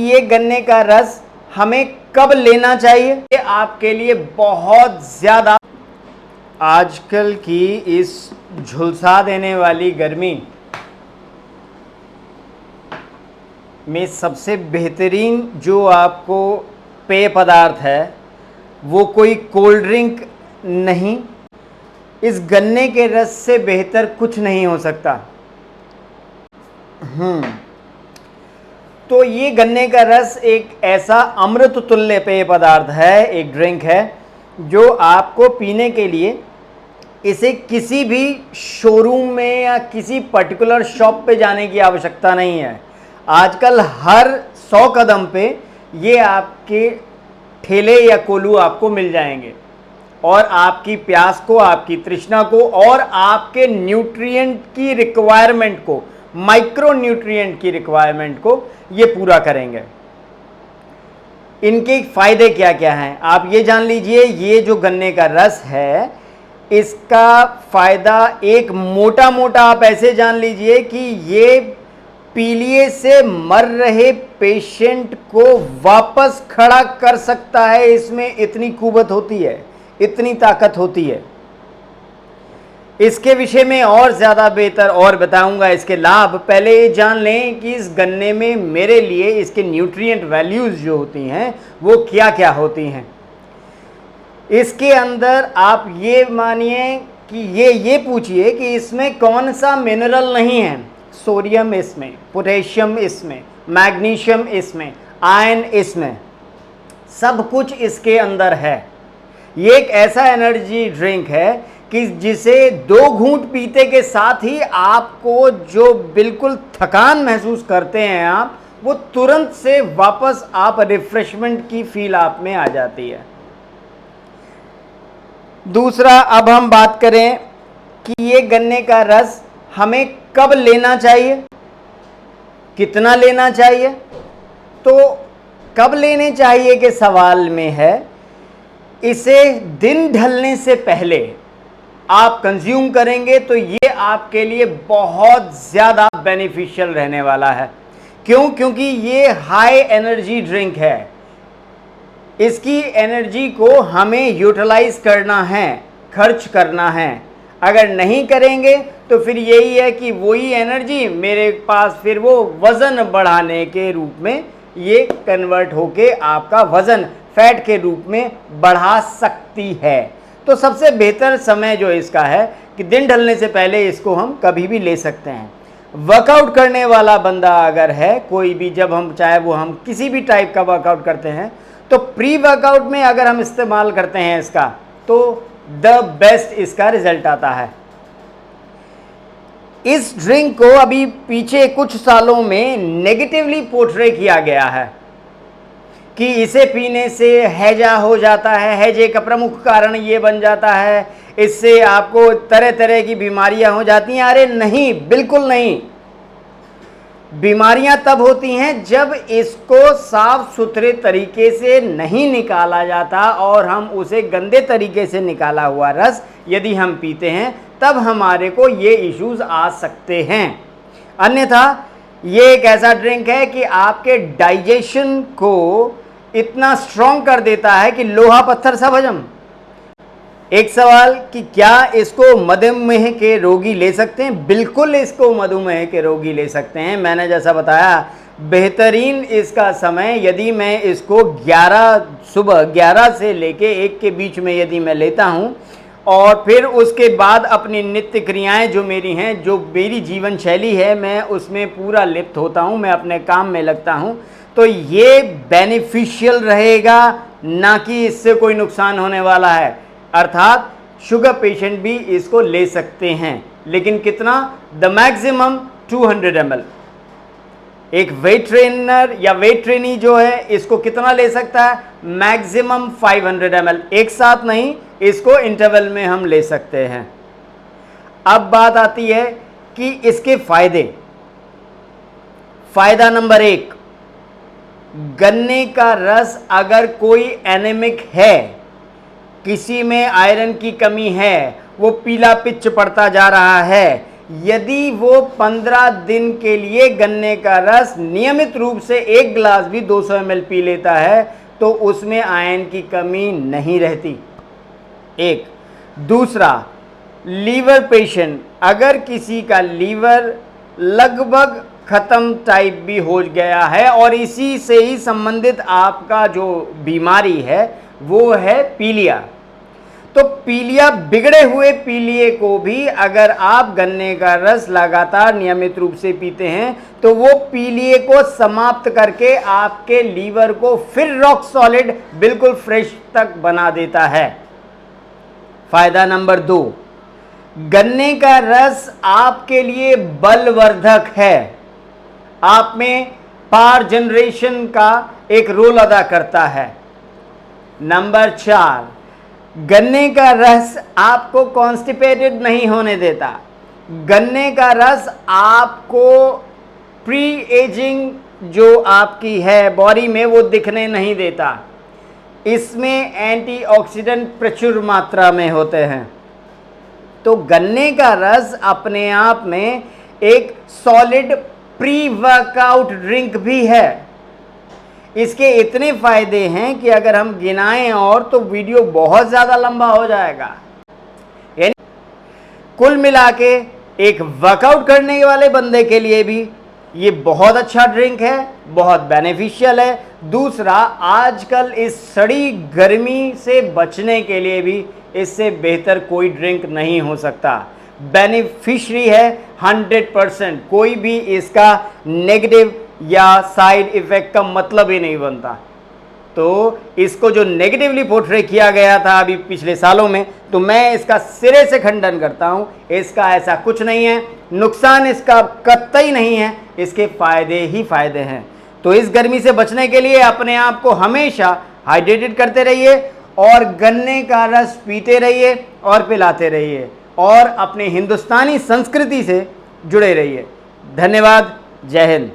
ये गन्ने का रस हमें कब लेना चाहिए? ये आपके लिए बहुत ज़्यादा आजकल की इस झुलसा देने वाली गर्मी में सबसे बेहतरीन जो आपको पेय पदार्थ है वो कोई कोल्ड ड्रिंक नहीं, इस गन्ने के रस से बेहतर कुछ नहीं हो सकता। तो ये गन्ने का रस एक ऐसा अमृत तुल्य पेय पदार्थ है, एक ड्रिंक है जो आपको पीने के लिए इसे किसी भी शोरूम में या किसी पर्टिकुलर शॉप पे जाने की आवश्यकता नहीं है। आजकल हर 100 कदम पे ये आपके ठेले या कोल्हू आपको मिल जाएंगे और आपकी प्यास को, आपकी तृष्णा को और आपके न्यूट्रिएंट की रिक्वायरमेंट को, माइक्रो न्यूट्रिएंट की रिक्वायरमेंट को ये पूरा करेंगे। इनके फायदे क्या क्या हैं आप ये जान लीजिए। ये जो गन्ने का रस है इसका फायदा एक मोटा मोटा आप ऐसे जान लीजिए कि ये पीलिए से मर रहे पेशेंट को वापस खड़ा कर सकता है। इसमें इतनी कुवत होती है, इतनी ताकत होती है। इसके विषय में और ज़्यादा बेहतर और बताऊंगा इसके लाभ। पहले ये जान लें कि इस गन्ने में मेरे लिए इसके न्यूट्रिएंट वैल्यूज़ जो होती हैं वो क्या क्या होती हैं। इसके अंदर आप ये मानिए कि ये पूछिए कि इसमें कौन सा मिनरल नहीं है। सोडियम इसमें, पोटेशियम इसमें, मैग्नीशियम इसमें, आयरन इसमें, सब कुछ इसके अंदर है। ये एक ऐसा एनर्जी ड्रिंक है कि जिसे 2 घूंट पीते के साथ ही आपको जो बिल्कुल थकान महसूस करते हैं आप, वो तुरंत से वापस आप रिफ्रेशमेंट की फील आप में आ जाती है। दूसरा, अब हम बात करें कि ये गन्ने का रस हमें कब लेना चाहिए, कितना लेना चाहिए। तो कब लेने चाहिए के सवाल में है, इसे दिन ढलने से पहले आप कंज्यूम करेंगे तो ये आपके लिए बहुत ज़्यादा बेनिफिशियल रहने वाला है। क्यों? क्योंकि ये हाई एनर्जी ड्रिंक है। इसकी एनर्जी को हमें यूटिलाइज करना है, खर्च करना है। अगर नहीं करेंगे तो फिर यही है कि वही एनर्जी मेरे पास फिर वो वज़न बढ़ाने के रूप में ये कन्वर्ट होके आपका वज़न फैट के रूप में बढ़ा सकती है। तो सबसे बेहतर समय जो इसका है कि दिन ढलने से पहले इसको हम कभी भी ले सकते हैं। वर्कआउट करने वाला बंदा अगर है कोई भी, जब हम चाहे वो हम किसी भी टाइप का वर्कआउट करते हैं तो प्री वर्कआउट में अगर हम इस्तेमाल करते हैं इसका तो द बेस्ट इसका रिजल्ट आता है। इस ड्रिंक को अभी पीछे कुछ सालों में नेगेटिवली पोर्ट्रे किया गया है कि इसे पीने से हैजा हो जाता है, हैजे का प्रमुख कारण ये बन जाता है, इससे आपको तरह तरह की बीमारियां हो जाती हैं। अरे नहीं, बिल्कुल नहीं। बीमारियां तब होती हैं जब इसको साफ सुथरे तरीके से नहीं निकाला जाता और हम उसे गंदे तरीके से निकाला हुआ रस यदि हम पीते हैं तब हमारे को ये इश्यूज आ सकते हैं। अन्यथा ये एक ऐसा ड्रिंक है कि आपके डाइजेशन को इतना स्ट्रॉन्ग कर देता है कि लोहा पत्थर सब हजम। एक सवाल कि क्या इसको मधुमेह के रोगी ले सकते हैं? बिल्कुल इसको मधुमेह के रोगी ले सकते हैं। मैंने जैसा बताया बेहतरीन इसका समय यदि मैं इसको सुबह 11 से लेके 1 के बीच में यदि मैं लेता हूं और फिर उसके बाद अपनी नित्य क्रियाएं जो मेरी हैं, जो मेरी जीवन शैली है, मैं उसमें पूरा लिप्त होता हूं, मैं अपने काम में लगता हूं, तो ये बेनिफिशियल रहेगा, ना कि इससे कोई नुकसान होने वाला है। अर्थात शुगर पेशेंट भी इसको ले सकते हैं, लेकिन कितना? The maximum 200 ml। एक वेट ट्रेनर या वेट ट्रेनी जो है इसको कितना ले सकता है? Maximum 500 ml। एक साथ नहीं, इसको इंटरवल में हम ले सकते हैं। अब बात आती है कि इसके फायदे। फायदा नंबर 1, गन्ने का रस अगर कोई एनेमिक है, किसी में आयरन की कमी है, वो पीला पिच पड़ता जा रहा है, यदि वो 15 दिन के लिए गन्ने का रस नियमित रूप से 1 गिलास भी 200 ml पी लेता है तो उसमें आयरन की कमी नहीं रहती। एक दूसरा, लीवर पेशेंट, अगर किसी का लीवर लगभग ख़त्म टाइप भी हो गया है और इसी से ही संबंधित आपका जो बीमारी है वो है पीलिया, तो पीलिया, बिगड़े हुए पीलिए को भी अगर आप गन्ने का रस लगातार नियमित रूप से पीते हैं तो वो पीलिए को समाप्त करके आपके लीवर को फिर रॉक सॉलिड, बिल्कुल फ्रेश तक बना देता है। फायदा नंबर 2, गन्ने का रस आपके लिए बलवर्धक है, आप में पावर जनरेशन का एक रोल अदा करता है। नंबर 4, गन्ने का रस आपको कॉन्स्टिपेटेड नहीं होने देता। गन्ने का रस आपको प्री एजिंग जो आपकी है बॉडी में वो दिखने नहीं देता। इसमें एंटीऑक्सीडेंट प्रचुर मात्रा में होते हैं। तो गन्ने का रस अपने आप में एक सॉलिड प्री वर्कआउट ड्रिंक भी है। इसके इतने फायदे हैं कि अगर हम गिनाएं और तो वीडियो बहुत ज़्यादा लंबा हो जाएगा। यानी कुल मिला के एक वर्कआउट करने वाले बंदे के लिए भी ये बहुत अच्छा ड्रिंक है, बहुत बेनिफिशियल है। दूसरा, आजकल इस सड़ी गर्मी से बचने के लिए भी इससे बेहतर कोई ड्रिंक नहीं हो सकता। बेनिफिशरी है 100%, कोई भी इसका नेगेटिव या साइड इफेक्ट का मतलब ही नहीं बनता। तो इसको जो नेगेटिवली पोर्ट्रे किया गया था अभी पिछले सालों में, तो मैं इसका सिरे से खंडन करता हूं। इसका ऐसा कुछ नहीं है, नुकसान इसका कतई नहीं है, इसके फायदे ही फायदे हैं। तो इस गर्मी से बचने के लिए अपने आप को हमेशा हाइड्रेटेड करते रहिए और गन्ने का रस पीते रहिए और पिलाते रहिए और अपने हिंदुस्तानी संस्कृति से जुड़े रहिए। धन्यवाद। जय हिंद।